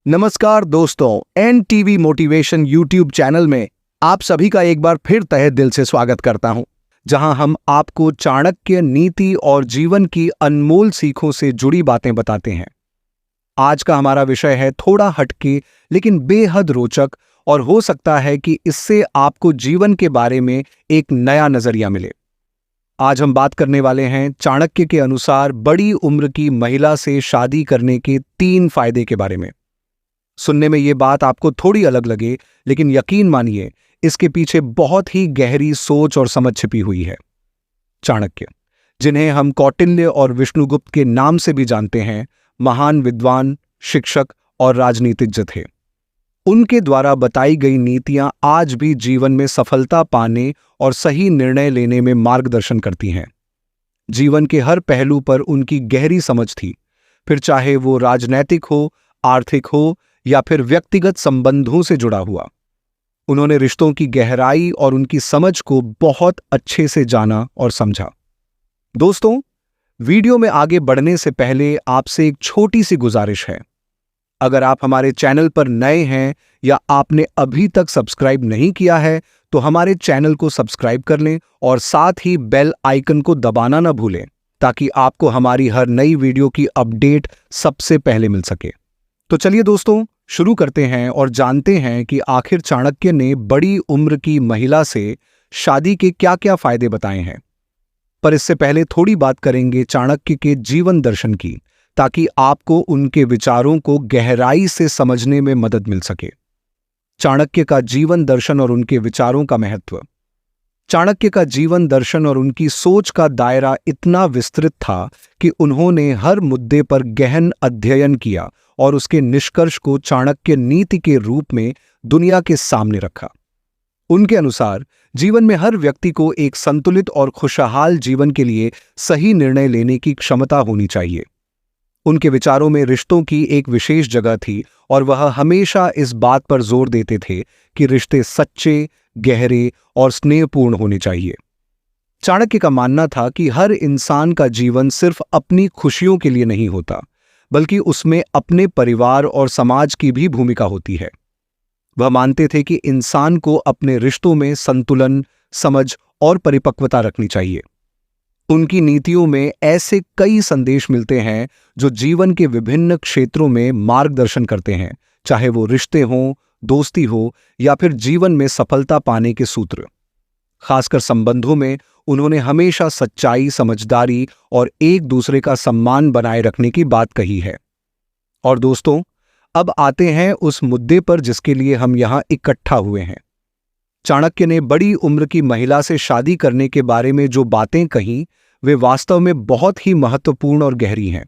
नमस्कार दोस्तों, NTV motivation YouTube channel में आप सभी का एक बार फिर तहे दिल से स्वागत करता हूं, जहां हम आपको चाणक्य नीति और जीवन की अनमोल सीखों से जुड़ी बातें बताते हैं। आज का हमारा विषय है थोड़ा हटके लेकिन बेहद रोचक, और हो सकता है कि इससे आपको जीवन के बारे में एक नया नजरिया मिले। आज हम बात करने वाले हैं चाणक्य के अनुसार बड़ी उम्र की महिला से शादी करने के 3 फायदे के बारे में। सुनने में ये बात आपको थोड़ी अलग लगे, लेकिन यकीन मानिए इसके पीछे बहुत ही गहरी सोच और समझ छिपी हुई है। चाणक्य, जिन्हें हम कौटिल्य और विष्णुगुप्त के नाम से भी जानते हैं, महान विद्वान, शिक्षक और राजनीतिज्ञ थे। उनके द्वारा बताई गई नीतियां आज भी जीवन में सफलता पाने और सही निर्णय लेने में मार्गदर्शन करती हैं। जीवन के हर पहलू पर उनकी गहरी समझ थी, फिर चाहे वो राजनैतिक हो, आर्थिक हो या फिर व्यक्तिगत संबंधों से जुड़ा हुआ। उन्होंने रिश्तों की गहराई और उनकी समझ को बहुत अच्छे से जाना और समझा। दोस्तों, वीडियो में आगे बढ़ने से पहले आपसे एक छोटी सी गुजारिश है। अगर आप हमारे चैनल पर नए हैं या आपने अभी तक सब्सक्राइब नहीं किया है, तो हमारे चैनल को सब्सक्राइब कर लें और साथ ही बेल आइकन को दबाना ना भूलें, ताकि आपको हमारी हर नई वीडियो की अपडेट सबसे पहले मिल सके। तो चलिए दोस्तों, शुरू करते हैं और जानते हैं कि आखिर चाणक्य ने बड़ी उम्र की महिला से शादी के क्या-क्या फायदे बताए हैं। पर इससे पहले थोड़ी बात करेंगे चाणक्य के जीवन दर्शन की, ताकि आपको उनके विचारों को गहराई से समझने में मदद मिल सके। चाणक्य का जीवन दर्शन और उनके विचारों का महत्व। चाणक्य का जीवन दर्शन और उनकी सोच का दायरा इतना विस्तृत था कि उन्होंने हर मुद्दे पर गहन अध्ययन किया और उसके निष्कर्ष को चाणक्य नीति के रूप में दुनिया के सामने रखा। उनके अनुसार जीवन में हर व्यक्ति को एक संतुलित और खुशहाल जीवन के लिए सही निर्णय लेने की क्षमता होनी चाहिए। उनके विचारों में रिश्तों की एक विशेष जगह थी, और वह हमेशा इस बात पर जोर देते थे कि रिश्ते सच्चे, गहरे और स्नेहपूर्ण होने चाहिए। चाणक्य का मानना था कि हर इंसान का जीवन सिर्फ अपनी खुशियों के लिए नहीं होता, बल्कि उसमें अपने परिवार और समाज की भी भूमिका होती है। वह मानते थे कि इंसान को अपने रिश्तों में संतुलन, समझ और परिपक्वता रखनी चाहिए। उनकी नीतियों में ऐसे कई संदेश मिलते हैं जो जीवन के विभिन्न क्षेत्रों में मार्गदर्शन करते हैं, चाहे वो रिश्ते हों, दोस्ती हो या फिर जीवन में सफलता पाने के सूत्र। खासकर संबंधों में उन्होंने हमेशा सच्चाई, समझदारी और एक दूसरे का सम्मान बनाए रखने की बात कही है। और दोस्तों, अब आते हैं उस मुद्दे पर जिसके लिए हम यहां इकट्ठा हुए हैं। चाणक्य ने बड़ी उम्र की महिला से शादी करने के बारे में जो बातें कहीं, वे वास्तव में बहुत ही महत्वपूर्ण और गहरी हैं।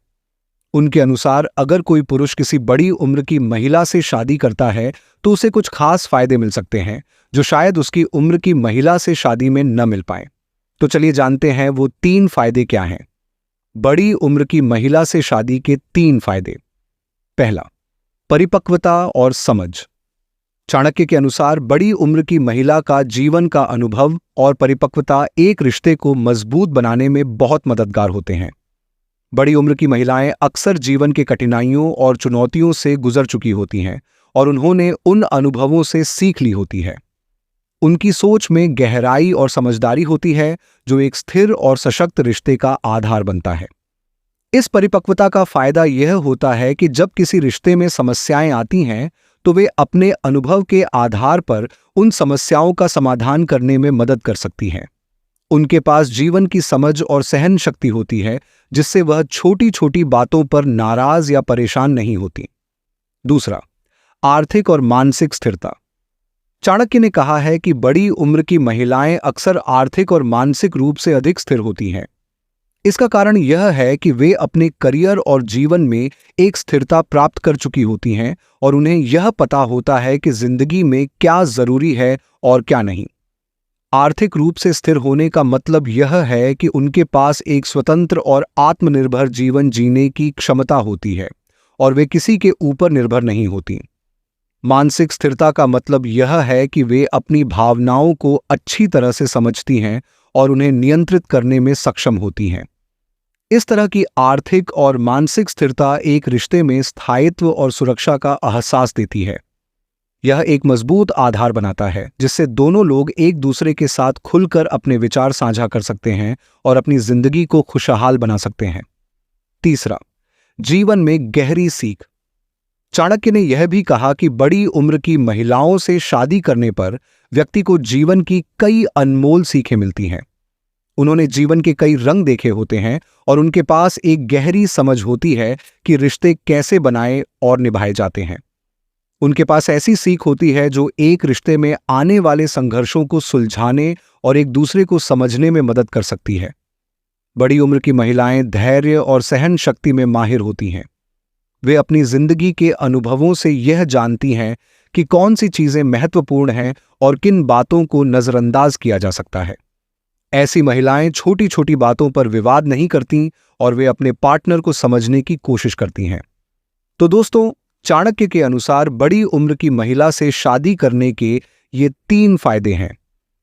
उनके अनुसार अगर कोई पुरुष किसी बड़ी उम्र की महिला से शादी करता है, तो उसे कुछ खास फायदे मिल सकते हैं जो शायद उसकी उम्र की महिला से शादी में न मिल पाए। तो चलिए जानते हैं वो 3 फायदे क्या हैं। बड़ी उम्र की महिला से शादी के 3 फायदे। पहला, परिपक्वता और समझ। चाणक्य के अनुसार बड़ी उम्र की महिला का जीवन का अनुभव और परिपक्वता एक रिश्ते को मजबूत बनाने में बहुत मददगार होते हैं। बड़ी उम्र की महिलाएं अक्सर जीवन के कठिनाइयों और चुनौतियों से गुजर चुकी होती हैं, और उन्होंने उन अनुभवों से सीख ली होती है। उनकी सोच में गहराई और समझदारी होती है, जो एक स्थिर और सशक्त रिश्ते का आधार बनता है। इस परिपक्वता का फायदा यह होता है कि जब किसी रिश्ते में समस्याएं आती हैं, तो वे अपने अनुभव के आधार पर उन समस्याओं का समाधान करने में मदद कर सकती हैं। उनके पास जीवन की समझ और सहन शक्ति होती है, जिससे वह छोटी छोटी बातों पर नाराज या परेशान नहीं होती। दूसरा, आर्थिक और मानसिक स्थिरता। चाणक्य ने कहा है कि बड़ी उम्र की महिलाएं अक्सर आर्थिक और मानसिक रूप से अधिक स्थिर होती हैं। इसका कारण यह है कि वे अपने करियर और जीवन में एक स्थिरता प्राप्त कर चुकी होती हैं, और उन्हें यह पता होता है कि जिंदगी में क्या जरूरी है और क्या नहीं। आर्थिक रूप से स्थिर होने का मतलब यह है कि उनके पास एक स्वतंत्र और आत्मनिर्भर जीवन जीने की क्षमता होती है, और वे किसी के ऊपर निर्भर नहीं होती। मानसिक स्थिरता का मतलब यह है कि वे अपनी भावनाओं को अच्छी तरह से समझती हैं और उन्हें नियंत्रित करने में सक्षम होती हैं। इस तरह की आर्थिक और मानसिक स्थिरता एक रिश्ते में स्थायित्व और सुरक्षा का एहसास देती है। यह एक मजबूत आधार बनाता है जिससे दोनों लोग एक दूसरे के साथ खुलकर अपने विचार साझा कर सकते हैं और अपनी जिंदगी को खुशहाल बना सकते हैं। तीसरा, जीवन में गहरी सीख। चाणक्य ने यह भी कहा कि बड़ी उम्र की महिलाओं से शादी करने पर व्यक्ति को जीवन की कई अनमोल सीखें मिलती हैं। उन्होंने जीवन के कई रंग देखे होते हैं और उनके पास एक गहरी समझ होती है कि रिश्ते कैसे बनाए और निभाए जाते हैं। उनके पास ऐसी सीख होती है जो एक रिश्ते में आने वाले संघर्षों को सुलझाने और एक दूसरे को समझने में मदद कर सकती है। बड़ी उम्र की महिलाएं धैर्य और सहन शक्ति में माहिर होती हैं। वे अपनी जिंदगी के अनुभवों से यह जानती हैं कि कौन सी चीजें महत्वपूर्ण हैं और किन बातों को नजरअंदाज किया जा सकता है। ऐसी महिलाएं छोटी छोटी बातों पर विवाद नहीं करती और वे अपने पार्टनर को समझने की कोशिश करती हैं। तो दोस्तों, चाणक्य के अनुसार बड़ी उम्र की महिला से शादी करने के ये 3 फायदे हैं: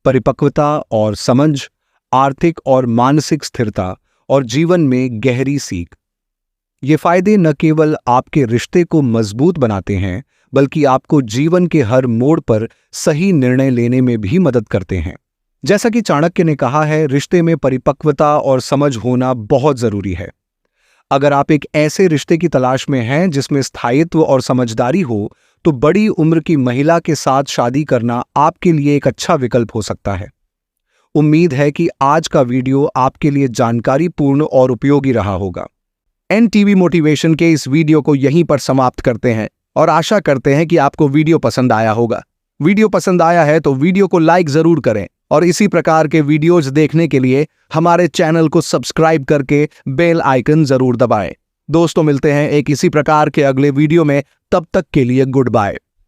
परिपक्वता और समझ, आर्थिक और मानसिक स्थिरता और जीवन में गहरी सीख। ये फायदे न केवल आपके रिश्ते को मजबूत बनाते हैं बल्कि आपको जीवन के हर मोड़ पर सही निर्णय लेने में भी मदद करते हैं। जैसा कि चाणक्य ने कहा है, रिश्ते में परिपक्वता और समझ होना बहुत जरूरी है। अगर आप एक ऐसे रिश्ते की तलाश में हैं जिसमें स्थायित्व और समझदारी हो, तो बड़ी उम्र की महिला के साथ शादी करना आपके लिए एक अच्छा विकल्प हो सकता है। उम्मीद है कि आज का वीडियो आपके लिए जानकारीपूर्ण और उपयोगी रहा होगा। एनटीवी मोटिवेशन के इस वीडियो को यहीं पर समाप्त करते हैं और आशा करते हैं कि आपको वीडियो पसंद आया होगा। वीडियो पसंद आया है तो वीडियो को लाइक जरूर करें और इसी प्रकार के वीडियोज देखने के लिए हमारे चैनल को सब्सक्राइब करके बेल आइकन जरूर दबाएं। दोस्तों, मिलते हैं एक इसी प्रकार के अगले वीडियो में। तब तक के लिए गुड बाय।